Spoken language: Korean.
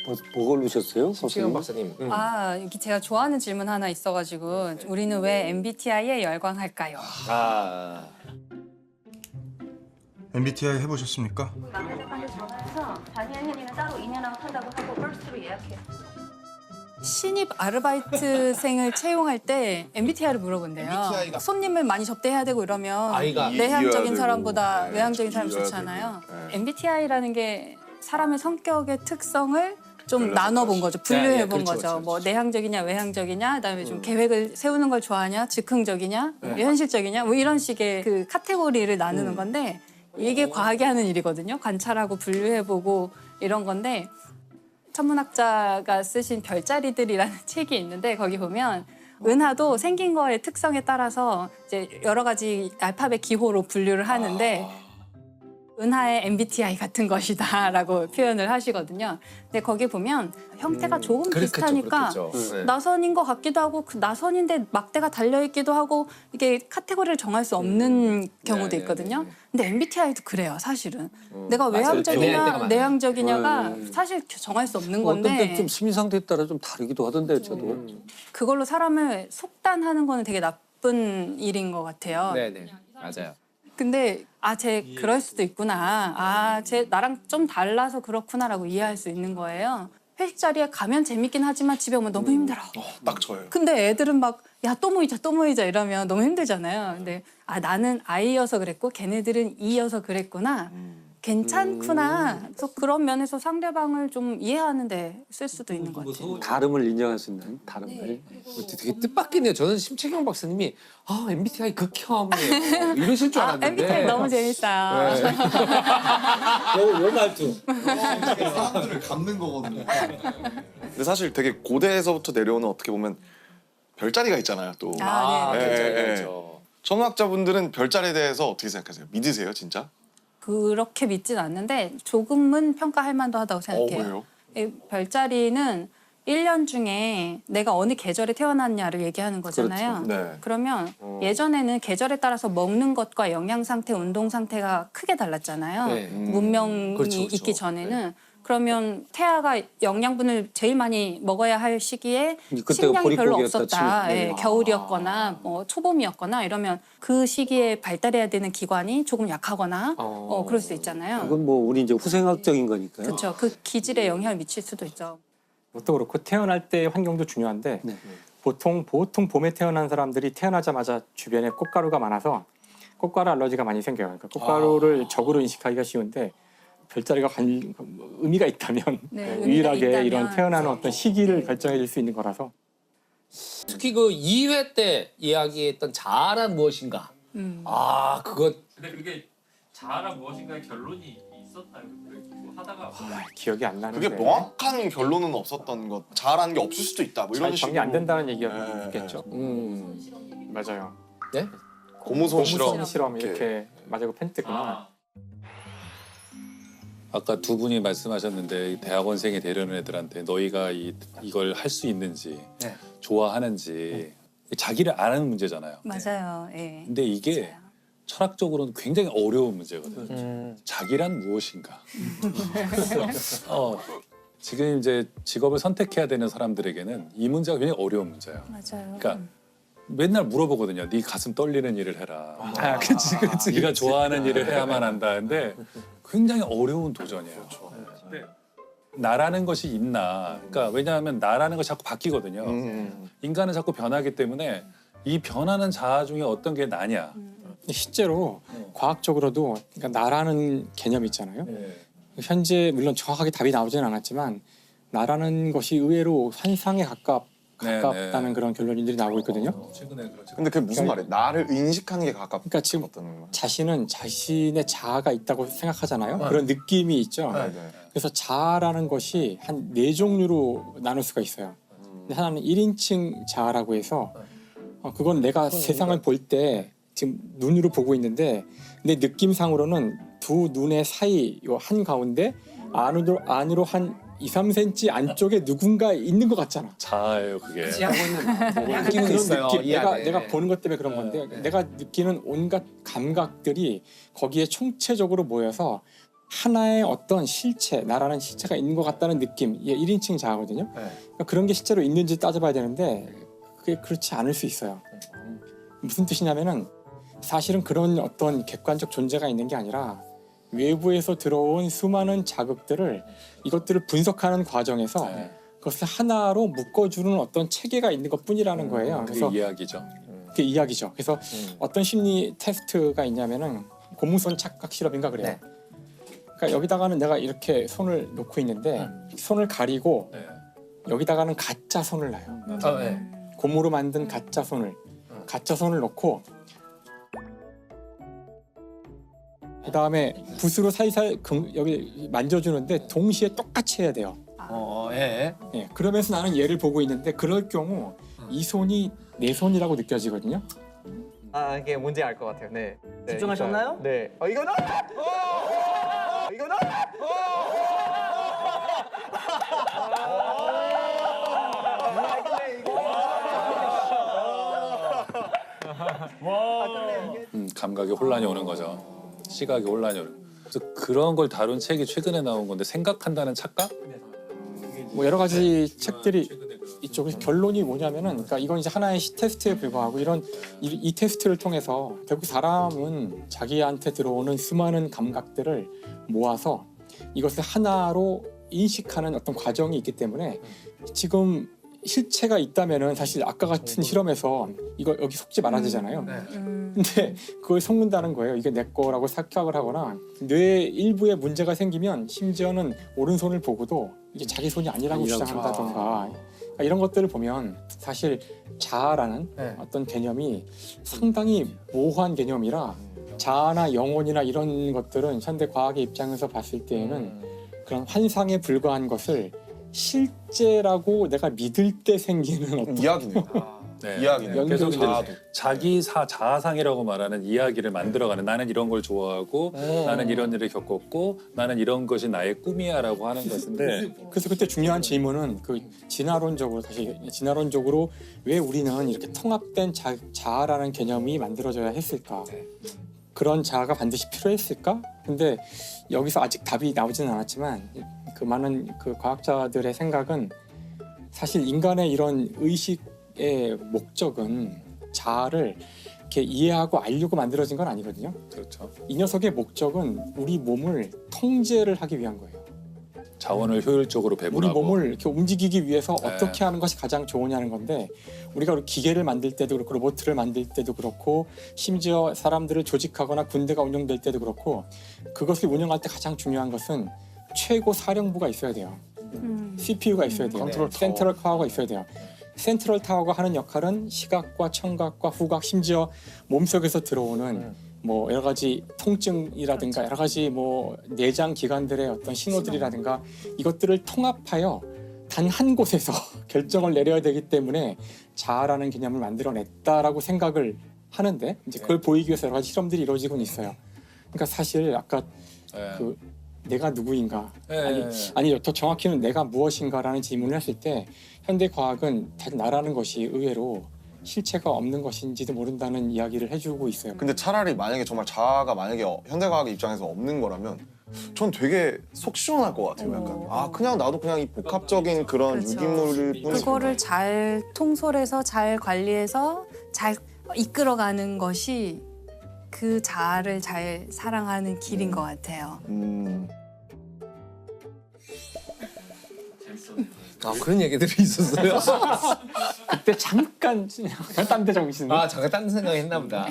뭐 고르셨어요? 심시경 박사님. 여기 제가 좋아하는 질문 하나 있어가지고 우리는 왜 MBTI에 열광할까요? 아. MBTI 해보셨습니까? 남의 작가한테 전화해서 다니엘 헨리는 따로 인연하고 탄다고 하고 퍼스트로 예약해. 신입 아르바이트생을 채용할 때 MBTI를 물어본대요. 손님을 많이 접대해야 되고 이러면 아이가 내향적인 이겨야 사람보다 되고, 외향적인 사람이 이겨야 좋잖아요. 되고, 네. MBTI라는 게 사람의 성격의 특성을 좀 그래서 나눠본 거죠. 분류해 본 그렇죠, 거죠. 그렇죠, 뭐 그렇죠. 내향적이냐 외향적이냐, 그다음에 좀 계획을 세우는 걸 좋아하냐, 즉흥적이냐, 현실적이냐, 뭐 이런 식의 그 카테고리를 나누는 건데 이게 과하게 하는 일이거든요. 관찰하고 분류해보고 이런 건데 천문학자가 쓰신 별자리들이라는 책이 있는데 거기 보면 은하도 생긴 거의 특성에 따라서 이제 여러 가지 알파벳 기호로 분류를 하는데 은하의 MBTI 같은 것이다라고 표현을 하시거든요. 근데 거기 보면 형태가 조금 비슷하니까 네. 나선인 것 같기도 하고 그 나선인데 막대가 달려있기도 하고 이게 카테고리를 정할 수 없는 경우도 네, 있거든요. 근데 MBTI도 그래요, 사실은. 내가 맞아요. 애매할 때가 외향적이냐 많아요. 내향적이냐가 사실 정할 수 없는 어떤 건데 때좀 심리 상태에 따라 좀 다르기도 하던데 저도. 그걸로 사람을 속단하는 거는 되게 나쁜 일인 것 같아요. 네네. 맞아요. 근데 쟤 그럴 수도 있구나. 쟤 나랑 좀 달라서 그렇구나라고 이해할 수 있는 거예요. 회식 자리에 가면 재밌긴 하지만 집에 오면 너무 힘들어. 딱 저예요. 근데 애들은 막 야 또 모이자 이러면 너무 힘들잖아요. 근데 나는 I여서 그랬고 걔네들은 E여서 그랬구나. 괜찮구나. 그래서 그런 면에서 상대방을 좀 이해하는데 쓸 수도 있는 것 같아요. 다름을 인정할 수 있는 다름을. 되게 뜻밖이네요. 저는 심채경 박사님이 MBTI 극혐이에요. 이러실 줄 알았는데. MBTI 너무 재밌어요. 요 말투. 사람들을 갖는 거거든요. 근데 사실 되게 고대에서부터 내려오는 어떻게 보면 별자리가 있잖아요. 또 네. 그렇죠. 천문학자분들은 별자리에 대해서 어떻게 생각하세요? 믿으세요, 진짜? 그렇게 믿진 않는데 조금은 평가할 만도 하다고 생각해요. 왜요? 이 별자리는 1년 중에 내가 어느 계절에 태어났냐를 얘기하는 거잖아요. 그렇죠. 네. 그러면 예전에는 계절에 따라서 먹는 것과 영양 상태, 운동 상태가 크게 달랐잖아요. 네. 문명이 그렇죠, 그렇죠. 있기 전에는. 그러면 태아가 영양분을 제일 많이 먹어야 할 시기에 그때가 식량이 별로 보릿고기였다 없었다. 치면. 예, 겨울이었거나 뭐 초봄이었거나 이러면 그 시기에 발달해야 되는 기관이 조금 약하거나 그럴 수 있잖아요. 그건 뭐 우리 이제 후생학적인 거니까요. 그렇죠. 그 기질에 영향을 미칠 수도 있죠. 그것도 그렇고 태어날 때 환경도 중요한데 네. 보통 봄에 태어난 사람들이 태어나자마자 주변에 꽃가루가 많아서 꽃가루 알러지가 많이 생겨요. 그러니까 꽃가루를 적으로 인식하기가 쉬운데 별자리가 의미가 있다면 네, 의미가 유일하게 있다면. 이런 태어나는 어떤 시기를 결정해 줄 수 있는 거라서 특히 그 2회 때 이야기했던 자아란 무엇인가. 그거 근데 그게 자아란 무엇인가의 결론이 있었나요? 뭐 하다가 기억이 안 나는데 그게 명확한 결론은 없었던 것. 잘하는 게 없을 수도 있다. 뭐 이런 잘 식으로. 정리 안 된다는 얘기였겠죠. 맞아요. 네? 고무손 실험. 실험 이렇게 맞아요. 펜트구나. 아까 두 분이 말씀하셨는데 대학원생이 되려는 애들한테 너희가 이걸 할 수 있는지 네. 좋아하는지 자기를 아는 문제잖아요. 맞아요. 예. 근데 이게 맞아요. 철학적으로는 굉장히 어려운 문제거든요. 자기란 무엇인가? 지금 이제 직업을 선택해야 되는 사람들에게는 이 문제가 굉장히 어려운 문제예요. 맞아요. 그러니까 맨날 물어보거든요. 네 가슴 떨리는 일을 해라. 그렇지. 네가 좋아하는 일을 해야만 한다. 근데 굉장히 어려운 도전이에요. 네. 나라는 것이 있나. 그러니까 왜냐하면 나라는 것이 자꾸 바뀌거든요. 인간은 자꾸 변하기 때문에 이 변하는 자아 중에 어떤 게 나냐. 실제로 과학적으로도 그러니까 나라는 개념이 있잖아요. 네. 현재 물론 정확하게 답이 나오지는 않았지만 나라는 것이 의외로 환상에 가깝다는 네. 그런 결론들이 나오고 있거든요. 최근에 그렇죠. 근데 그게 무슨 말이에요? 나를 인식하는 게 가깝다는 그러니까 지금 말. 자신은 자신의 자아가 있다고 생각하잖아요. 그런 느낌이 있죠. 네, 네. 그래서 자아라는 것이 한 4종류로 나눌 수가 있어요. 근데 하나는 1인칭 자아라고 해서 그건 내가 세상을 볼 때 지금 눈으로 보고 있는데 내 느낌상으로는 두 눈의 사이 요 한 가운데 안으로 한 2, 3cm 안쪽에 누군가 있는 것 같잖아. 자아예요 그게. 느낌은 그런 있어요. 느낌, 이 안에. 내가 보는 것 때문에 그런 건데 내가 느끼는 온갖 감각들이 거기에 총체적으로 모여서 하나의 어떤 실체, 나라는 실체가 있는 것 같다는 느낌, 이게 1인칭 자아거든요. 그러니까 그런 게 실제로 있는지 따져봐야 되는데 그게 그렇지 않을 수 있어요. 무슨 뜻이냐면은 사실은 그런 어떤 객관적 존재가 있는 게 아니라 외부에서 들어온 수많은 자극들을 이것들을 분석하는 과정에서 그것을 하나로 묶어주는 어떤 체계가 있는 것뿐이라는 거예요. 그게 그래서 이야기죠. 그게 이야기죠. 그래서 어떤 심리 테스트가 있냐면은 고무선 착각 실험인가 그래요. 그러니까 여기다가는 내가 이렇게 손을 놓고 있는데 손을 가리고 네. 여기다가는 가짜 손을 놔요. 네. 고무로 만든 가짜 손을 놓고 그 다음에 붓으로 살살 여기 만져주는데 동시에 똑같이 해야 돼요. 예. 예, 그러면서 나는 얘를 보고 있는데 그럴 경우 이 손이 내 손이라고 느껴지거든요. 아 이게 뭔지 알 것 같아요. 네. 집중하셨나요? 네. 이거는 이거는 감각에 혼란이 오는 거죠. 시각에 혼란이 오는. 그래서 그런 걸 다룬 책이 최근에 나온 건데 생각한다는 착각? 뭐 여러 가지 책들이 이쪽에서 결론이 뭐냐면은 그러니까 이건 이제 하나의 테스트에 불과하고 이 테스트를 통해서 결국 사람은 자기한테 들어오는 수많은 감각들을 모아서 이것을 하나로 인식하는 어떤 과정이 있기 때문에 지금 실체가 있다면은 사실 아까 같은 실험에서 이거 여기 속지 말아야 되잖아요. 근데 그걸 속는다는 거예요. 이게 내 거라고 착각을 하거나 뇌 일부에 문제가 생기면 심지어는 오른손을 보고도 이게 자기 손이 아니라고 주장한다던가 그러니까 이런 것들을 보면 사실 자아라는 어떤 개념이 상당히 모호한 개념이라 자아나 영혼이나 이런 것들은 현대 과학의 입장에서 봤을 때에는 그런 환상에 불과한 것을 실제라고 내가 믿을 때 생기는 어떤 이야기네요. 네. 이야기네요. 계속 이제 자아도. 자기 자아상이라고 말하는 이야기를 만들어가는 나는 이런 걸 좋아하고 나는 이런 일을 겪었고 나는 이런 것이 나의 꿈이야라고 하는 것인데 그래서 그때 중요한 질문은 그 진화론적으로 왜 우리는 이렇게 통합된 자아라는 개념이 만들어져야 했을까? 그런 자아가 반드시 필요했을까? 근데 여기서 아직 답이 나오지는 않았지만 그 많은 그 과학자들의 생각은 사실 인간의 이런 의식의 목적은 자아를 이렇게 이해하고 알려고 만들어진 건 아니거든요. 그렇죠. 이 녀석의 목적은 우리 몸을 통제를 하기 위한 거예요. 자원을 효율적으로 우리 배분하고 몸을 이렇게 움직이기 위해서 네. 어떻게 하는 것이 가장 좋으냐는 건데 우리가 기계를 만들 때도 그렇고 로봇을 만들 때도 그렇고 심지어 사람들을 조직하거나 군대가 운영될 때도 그렇고 그것을 운영할 때 가장 중요한 것은 최고 사령부가 있어야 돼요. CPU가 있어야 돼요. 센트럴 타워가 있어야 돼요. 센트럴 타워가 하는 역할은 시각과 청각과 후각 심지어 몸속에서 들어오는 뭐 여러 가지 통증이라든가 여러 가지 뭐 내장 기관들의 어떤 신호들이라든가 이것들을 통합하여 단 한 곳에서 결정을 내려야 되기 때문에 자아라는 개념을 만들어냈다라고 생각을 하는데 이제 그걸 보이기 위해서 여러 가지 실험들이 이루어지곤 있어요. 그러니까 사실 아까 네. 그 내가 누구인가 네. 아니 더 정확히는 내가 무엇인가라는 질문을 했을 때 현대 과학은 나라는 것이 의외로 실체가 없는 것인지도 모른다는 이야기를 해주고 있어요. 근데 차라리 만약에 정말 자아가 만약에 현대과학의 입장에서 없는 거라면 전 되게 속 시원할 것 같아요. 약간 그냥 나도 그냥 이 복합적인 그런 그렇죠. 유기물일 뿐이지. 그거를 잘 통솔해서 잘 관리해서 잘 이끌어가는 것이 그 자아를 잘 사랑하는 길인 것 같아요. 아 그런 얘기들이 있었어요. 그때 잠깐 딴데 정신. 잠깐 딴 생각 했나 보다.